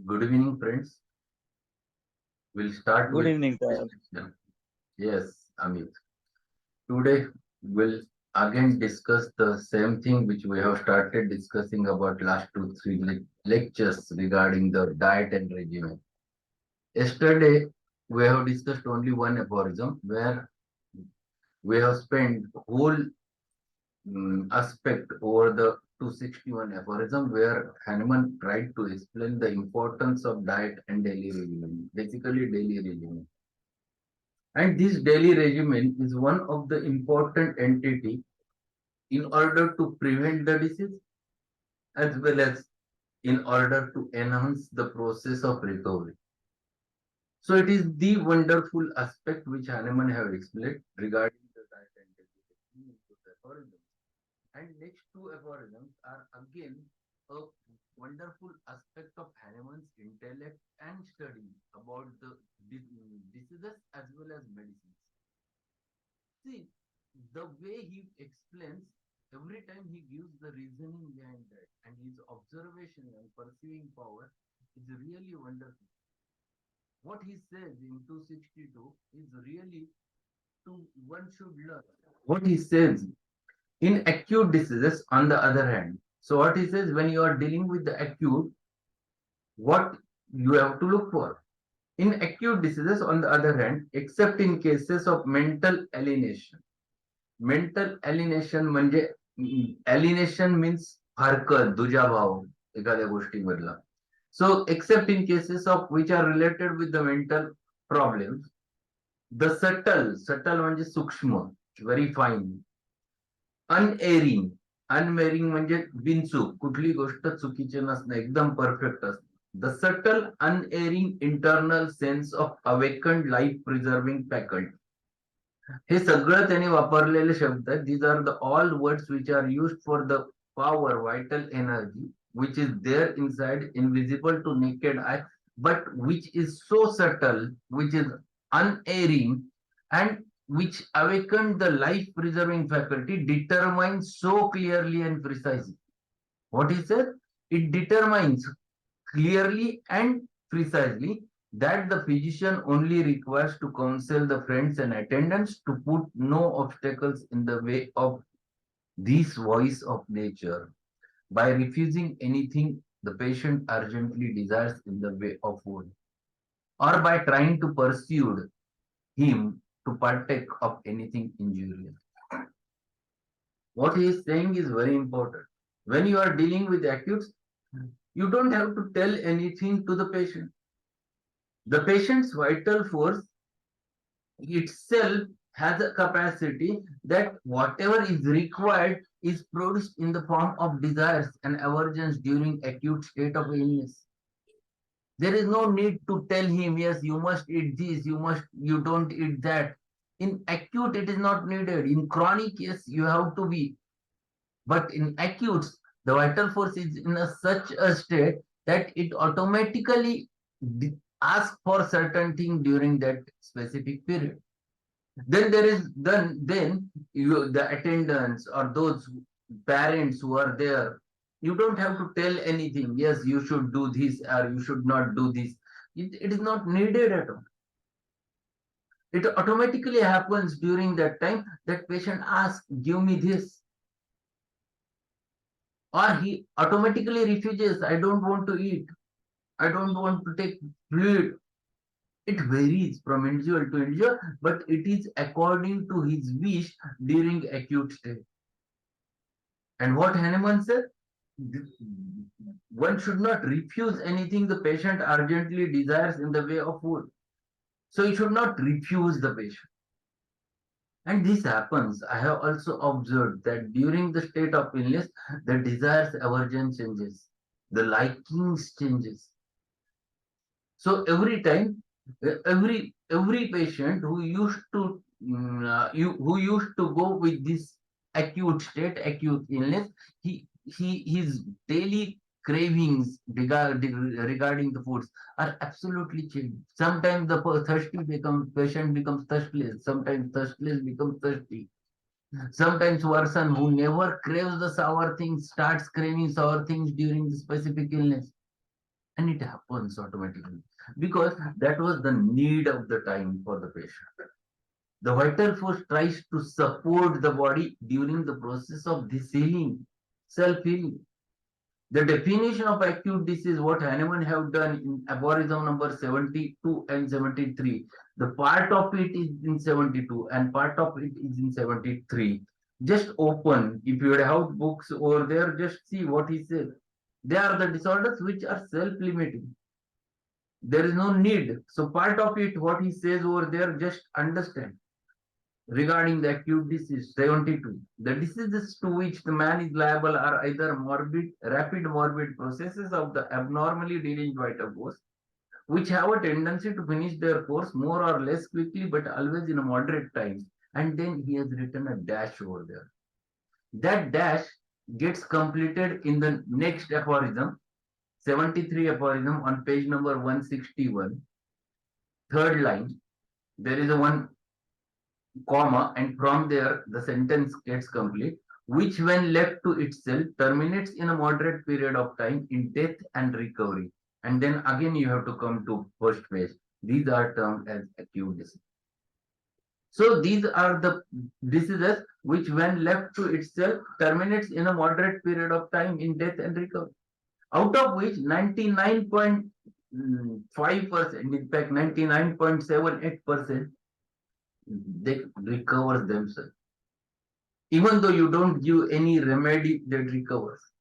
Good evening, friends. We'll start Good with evening, this sir. session. Yes, Amit. Today we'll again discuss the same thing which we have started discussing about last two, three lectures regarding the diet and regimen. Yesterday we have discussed only one aphorism where we have spent whole aspect over the 261 aphorism where Hahnemann tried to explain the importance of diet and daily regimen, basically daily regimen. And this daily regimen is one of the important entity in order to prevent the disease as well as in order to enhance the process of recovery. So it is the wonderful aspect which Hahnemann have explained regarding the diet and daily regimen into the aphorism. And next two aphorisms are again a wonderful aspect of Hahnemann's intellect and study about the diseases as well as medicines. See, the way he explains, every time he gives the reasoning behind that, and his observation and perceiving power is really wonderful. What he says in 262 is really to one should learn. What he says in acute diseases, on the other hand, so what he says when you are dealing with the acute, what you have to look for. In acute diseases, on the other hand, except in cases of mental alienation. Mental alienation म्हणजे alienation means हरकत, दुजाभाव एखाद्या गोष्टीमधला. So, except in cases of which are related with the mental problems, the subtle म्हणजे सूक्ष्म, very fine, unerring, unerring म्हणजे बिनचूक, कुठली गोष्ट चुकीची नसणं, एकदम परफेक्ट असणं. The subtle, unerring internal sense of awakened life preserving faculty. हे सगळं त्यांनी वापरलेले शब्द आहेत. These are the all words which are used for the power, vital energy, which is there inside, invisible to naked eye, but which is so subtle, which is unerring, and which awakened the life preserving faculty, determines so clearly and precisely. What he said? It determines clearly and precisely that the physician only requires to counsel the friends and attendants to put no obstacles in the way of this voice of nature by refusing anything the patient urgently desires in the way of food, or by trying to persuade him to partake of anything injurious. What he is saying is very important. When you are dealing with acutes, you don't have to tell anything to the patient. The patient's vital force itself has a capacity that whatever is required is produced in the form of desires and aversions during acute state of illness. There is no need to tell him, yes, you must eat this, you don't eat that. In acute, it is not needed. In chronic, yes, you have to be. But in acute, the vital force is in such a state that it automatically asks for certain thing during that specific period. Then there is then you the attendants or those parents who are there. You don't have to tell anything. Yes, you should do this or you should not do this. It is not needed at all. It automatically happens during that time that patient asks, give me this. Or he automatically refuses, I don't want to eat. I don't want to take fluid. It varies from individual to individual, but it is according to his wish during acute state. And what Hahnemann said, one should not refuse anything the patient urgently desires in the way of food. So you should not refuse the patient. And this happens. I have also observed that during the state of illness, the desires aversion changes, the likings changes. So every time, every patient who used to who used to go with this acute state, acute illness, his daily cravings regarding the foods are absolutely changed. Sometimes the thirsty becomes patient becomes thirstless. Sometimes thirstless becomes thirsty. Sometimes person who never craves the sour things starts craving sour things during the specific illness. And it happens automatically because that was the need of the time for the patient. The vital force tries to support the body during the process of this healing, self-healing. The definition of acute disease, what Hahnemann have done in aphorism number 72 and 73, the part of it is in 72 and part of it is in 73. Just open, if you have books over there, just see what he says. They are the disorders which are self-limiting. There is no need. So part of it, what he says over there, just understand. Regarding the acute disease, 72. The diseases to which the man is liable are either rapid morbid processes of the abnormally deranged vital force, which have a tendency to finish their course more or less quickly, but always in a moderate time. And then he has written a dash over there. That dash gets completed in the next aphorism, 73 aphorism on page number 161, third line. There is a one comma, and from there the sentence gets complete, which when left to itself terminates in a moderate period of time in death and recovery. And then again you have to come to first page. These are termed as acute disease. So these are the diseases which when left to itself terminates in a moderate period of time in death and recovery. Out of which 99.5%, in fact 99.78%, they recover themselves. Even though you don't give any remedy, that recovers.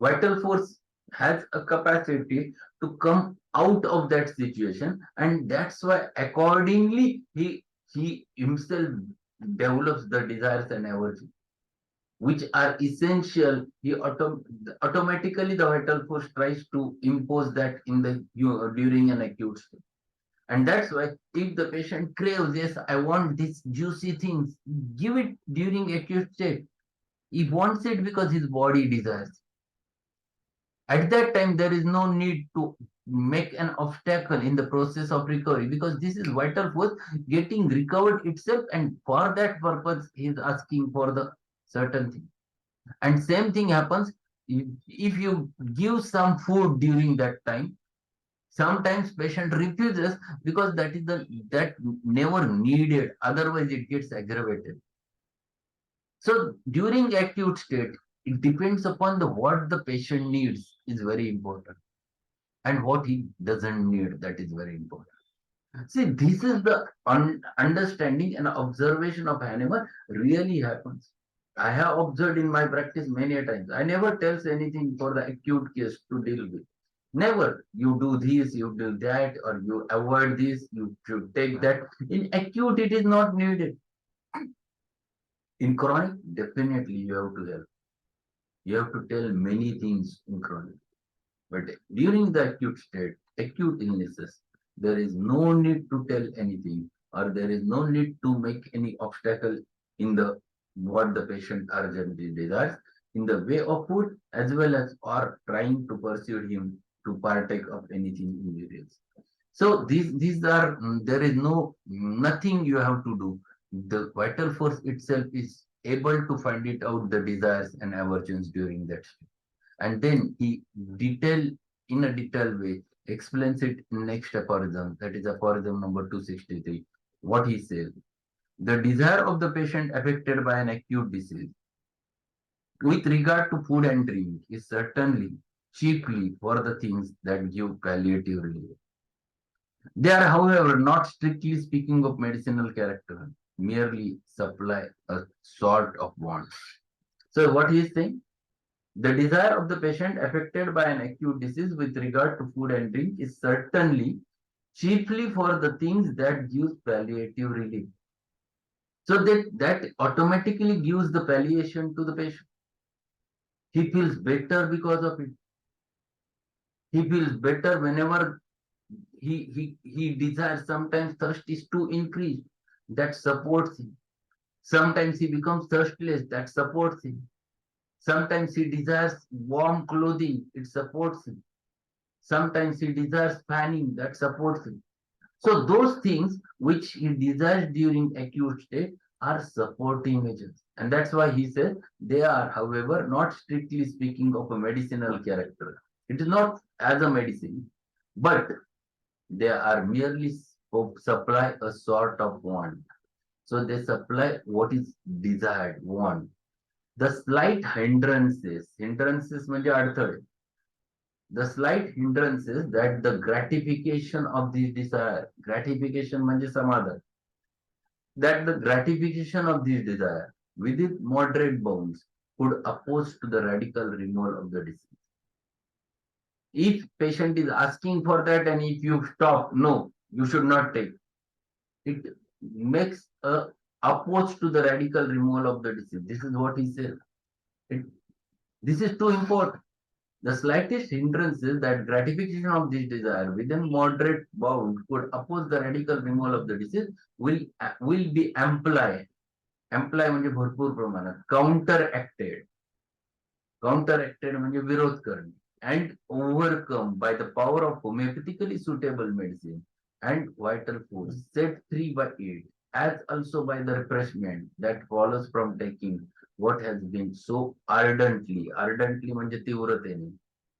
Vital force has a capacity to come out of that situation, and that's why accordingly he himself develops the desires and aversion, which are essential. Automatically the vital force tries to impose that in the during an acute state. And that's why if the patient craves, yes, I want these juicy things, give it during acute state. He wants it because his body desires. At that time, there is no need to make an obstacle in the process of recovery because this is vital force getting recovered itself, and for that purpose, he is asking for the certain thing. And same thing happens if you give some food during that time. Sometimes patient refuses because that never needed, otherwise it gets aggravated. So during acute state, it depends upon the what the patient needs is very important, and what he doesn't need, that is very important. See, this is the understanding and observation of Hahnemann really happens. I have observed in my practice many a times. I never tells anything for the acute case to deal with. Never. You do this, you do that, or you avoid this, you should take that. In acute, it is not needed. In chronic, definitely you have to help. You have to tell many things in chronic. But during the acute state, acute illnesses, there is no need to tell anything, or there is no need to make any obstacle in the what the patient urgently desires in the way of food, as well as or trying to persuade him to partake of anything injurious. So these are there is nothing you have to do. The vital force itself is able to find it out the desires and aversions during that state. And then he in a detailed way explains it in next aphorism, that is aphorism number 263. What he says: the desire of the patient affected by an acute disease with regard to food and drink is certainly chiefly for the things that give palliative relief. They are, however, not strictly speaking of medicinal character, merely supply a sort of want. So what he is saying? The desire of the patient affected by an acute disease with regard to food and drink is certainly chiefly for the things that gives palliative relief. So that automatically gives the palliation to the patient. He feels better because of it. He feels better whenever he desires. Sometimes thirst is too increased. That supports him. Sometimes he becomes thirstless. That supports him. Sometimes he desires warm clothing. It supports him. Sometimes he desires fanning. That supports him. So those things which he desires during acute state are supporting measures. And that's why he says they are, however, not strictly speaking of a medicinal character. It is not as a medicine, but they are merely supply a sort of want. So they supply what is desired, want. The slight hindrances म्हणजे अडथळे. The slight hindrances that the gratification of this desire, gratification म्हणजे समाधान, that the gratification of this desire within moderate bounds could oppose to the radical removal of the disease. If patient is asking for that and if you stop, no, you should not take. It makes a oppose to the radical removal of the disease. This is what he says. This is too important. The slightest hindrances that gratification of this desire within moderate bound could oppose the radical removal of the disease will be amplified. Amplify म्हणजे भरपूर प्रमाणात. Counteracted म्हणजे विरोध करणे. And overcome by the power of homeopathically suitable medicine and vital force set free by it, as also by the refreshment that follows from taking what has been so ardently म्हणजे तीव्रतेने,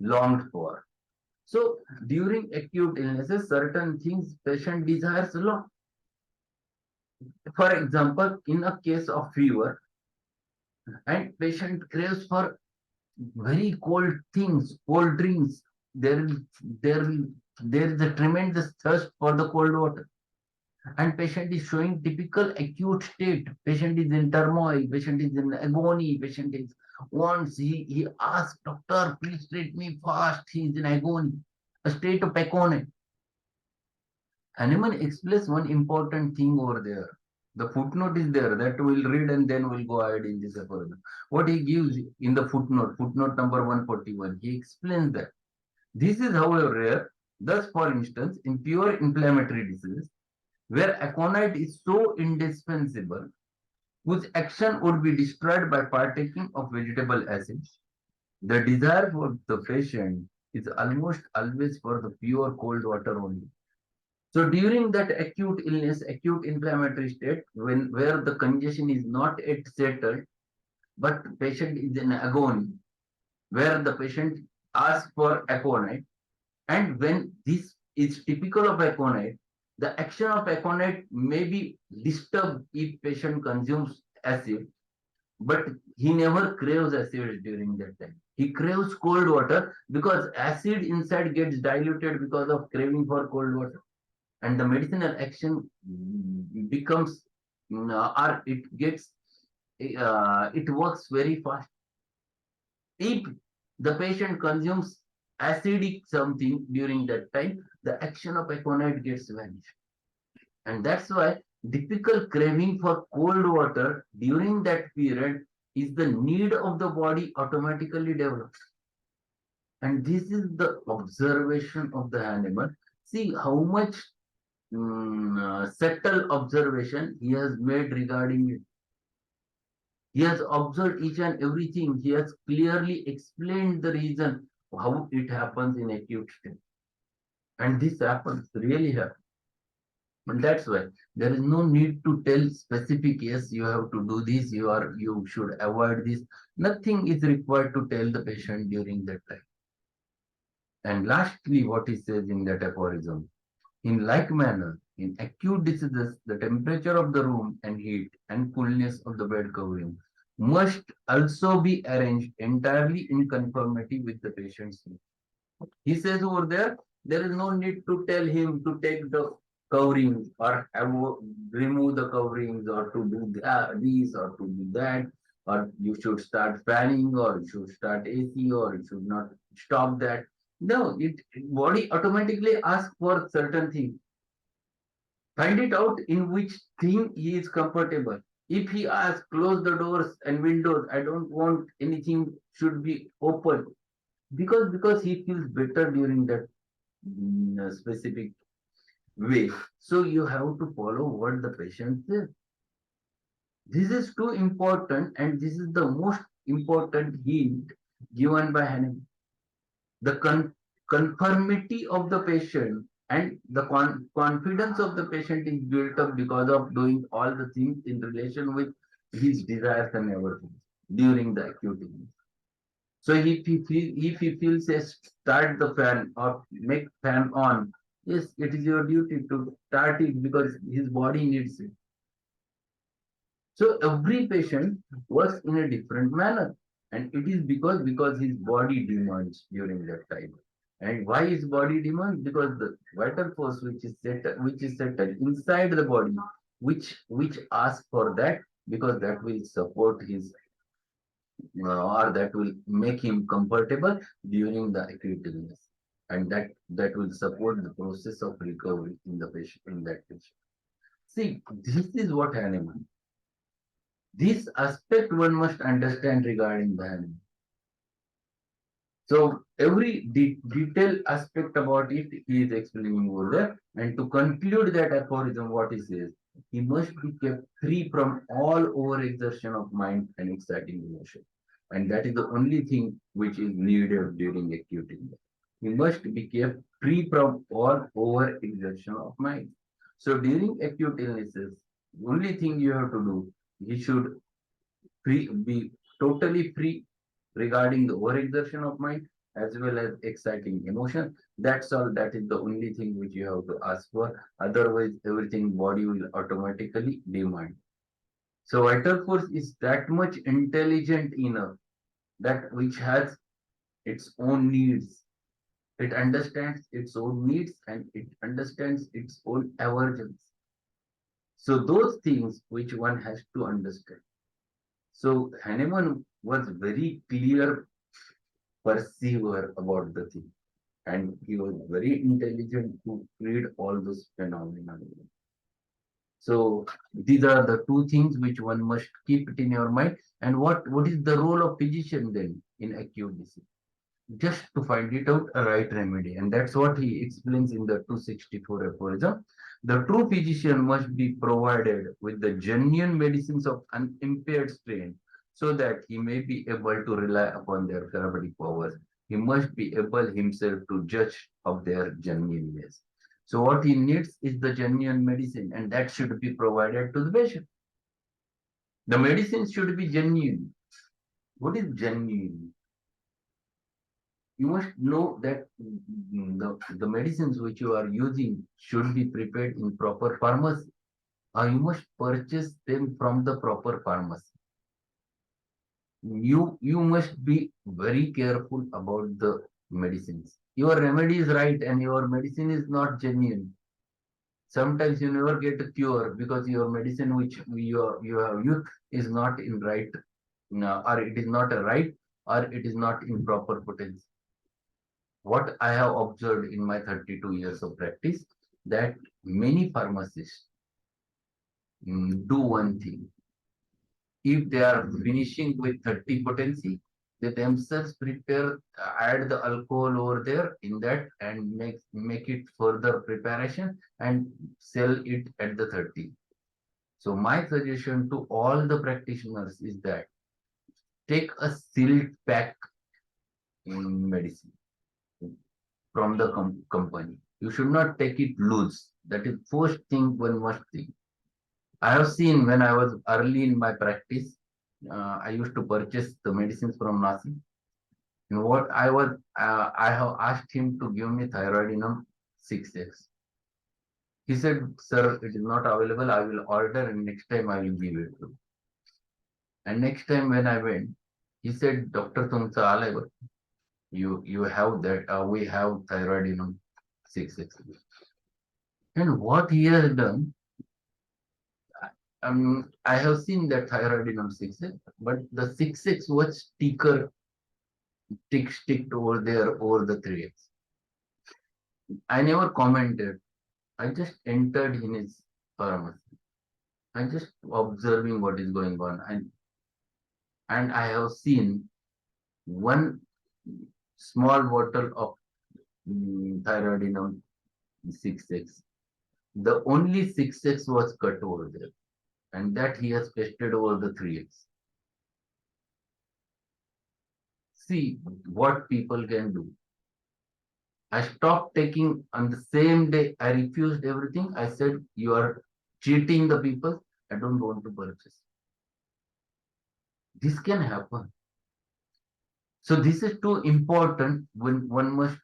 longed for. So during acute illnesses, certain things patient desires a lot. For example, in a case of fever, and patient craves for very cold things, cold drinks. There, there, there is a tremendous thirst for the cold water. And patient is showing typical acute state. Patient is in turmoil, patient is in agony, patient is wants, he asks, doctor, please treat me fast. He is in agony, a state of agony. Hahnemann explains one important thing over there. The footnote is there that we'll read and then we'll go ahead in this further. What he gives in the footnote number 141, he explains that this is however rare. Thus, for instance, in pure inflammatory disease, where aconite is so indispensable, whose action would be destroyed by partaking of vegetable acids, the desire for the patient is almost always for the pure cold water only. So during that acute illness, acute inflammatory state, where the congestion is not yet settled, but patient is in agony, where the patient asks for aconite, and when this is typical of aconite, the action of aconite may be disturbed if patient consumes acid, but he never craves acid during that time. He craves cold water because acid inside gets diluted because of craving for cold water. And the medicinal action becomes, or it works very fast. If the patient consumes acidic something during that time, the action of aconite gets vanished. And that's why typical craving for cold water during that period is the need of the body automatically develops. And this is the observation of the Hahnemann. See how much subtle observation he has made regarding it. He has observed each and everything. He has clearly explained the reason how it happens in acute state. And this happens, really happens. And that's why there is no need to tell specific, yes, you have to do this, you should avoid this. Nothing is required to tell the patient during that time. And lastly, what he says in that aphorism, in like manner, in acute diseases, the temperature of the room and heat and coolness of the bed covering must also be arranged entirely in conformity with the patient's need. He says over there is no need to tell him to take the coverings or remove the coverings or to do this or to do that, or you should start fanning or you should start AC or you should not stop that. No, body automatically asks for certain things. Find it out in which thing he is comfortable. If he asks, close the doors and windows, I don't want anything should be open, because he feels better during that specific way. So you have to follow what the patient says. This is too important, and this is the most important hint given by Hahnemann. The conformity of the patient and the confidence of the patient is built up because of doing all the things in relation with his desires and everything during the acute illness. So if he feels a start the fan or make fan on, yes, it is your duty to start it because his body needs it. So every patient works in a different manner, and it is because his body demands during that time. And why his body demands? Because the vital force which is settled inside the body, which asks for that, because that will support his or that will make him comfortable during the acute illness, and that will support the process of recovery in the patient in that patient. See, this is what Hahnemann. This aspect one must understand regarding the Hahnemann. So every detailed aspect about it he is explaining over there. And to conclude that aphorism, what he says, he must be kept free from all overexertion of mind and exciting emotion. And that is the only thing which is needed during acute illness. He must be kept free from all overexertion of mind. So during acute illnesses, the only thing you have to do, he should be totally free regarding the overexertion of mind as well as exciting emotion. That's all. That is the only thing which you have to ask for. Otherwise, everything body will automatically demand. So vital force is that much intelligent enough that which has its own needs. It understands its own needs and it understands its own aversions. So those things which one has to understand. So Hahnemann was very clear perceiver about the thing. And he was very intelligent to read all those phenomena. So these are the two things which one must keep it in your mind. And what is the role of physician then in acute disease? Just to find it out a right remedy. And that's what he explains in the 264 aphorism. The true physician must be provided with the genuine medicines of unimpaired strain so that he may be able to rely upon their therapeutic powers. He must be able himself to judge of their genuineness. So what he needs is the genuine medicine, and that should be provided to the patient. The medicine should be genuine. What is genuine? You must know that the medicines which you are using should be prepared in proper pharmacy, or you must purchase them from the proper pharmacy. You must be very careful about the medicines. Your remedy is right and your medicine is not genuine. Sometimes you never get a cure because your medicine which you have used is not in right, or it is not a right, or it is not in proper potency. What I have observed in my 32 years of practice, that many pharmacists do one thing. If they are finishing with 30 potency, they themselves prepare, add the alcohol over there in that and make it further preparation and sell it at the 30. So my suggestion to all the practitioners is that take a sealed pack in medicine from the company. You should not take it loose. That is first thing one must think. I have seen when I was early in my practice, I used to purchase the medicines from Nasi. And I have asked him to give me thyroidinum 6x. He said, "Sir, it is not available. I will order, and next time I will give it to you." And next time when I went, he said, "Doctor, tumsa alai ba? You have that. We have thyroidinum 6x." And what he has done, I have seen that thyroidinum 6x, but the 6x was sticked over there over the 3x. I never commented. I just entered in his pharmacy. I just observing what is going on, and I have seen one small bottle of thyroidinum 6x. The only 6x was cut over there, and that he has pasted over the 3x. See what people can do. I stopped taking on the same day. I refused everything. I said, "You are cheating the people. I don't want to purchase." This can happen. So this is too important when one must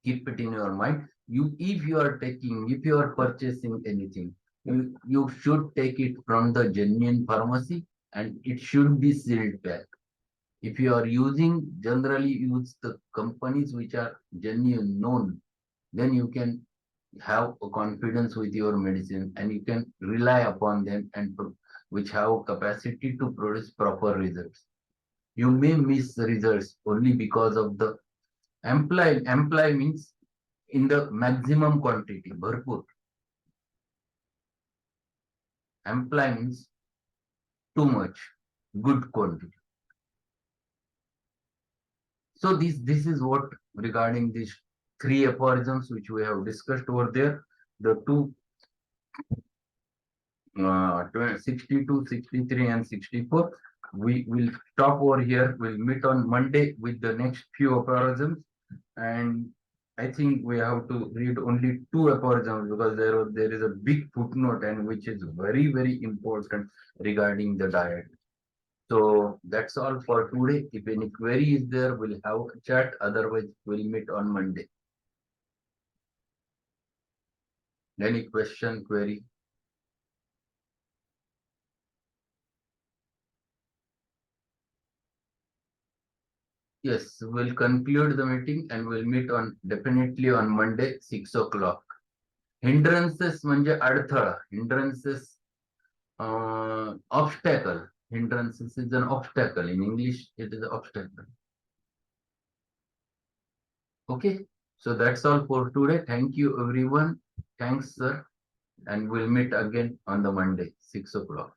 keep it in your mind. If you are taking, if you are purchasing anything, you should take it from the genuine pharmacy and it should be sealed back. If you are using, generally use the companies which are genuine known, then you can have a confidence with your medicine and you can rely upon them and which have capacity to produce proper results. You may miss results only because of the employ means in the maximum quantity, bharpur. Employ means too much, good quantity. So this is what regarding these three aphorisms which we have discussed over there. The two 62, 63, and 64. We will stop over here. We'll meet on Monday with the next few aphorisms. And I think we have to read only two aphorisms because there is a big footnote and which is very, very important regarding the diet. So that's all for today. If any query is there, we'll have a chat. Otherwise, we'll meet on Monday. Any question, query? Yes, we'll conclude the meeting and we'll meet on definitely on Monday, 6 o'clock. Hindrances म्हणजे अडथळा. Hindrances, obstacle. Hindrances is an obstacle. In English, it is an obstacle. Okay, so that's all for today. Thank you, everyone. Thanks, sir. And we'll meet again on the Monday, 6 o'clock.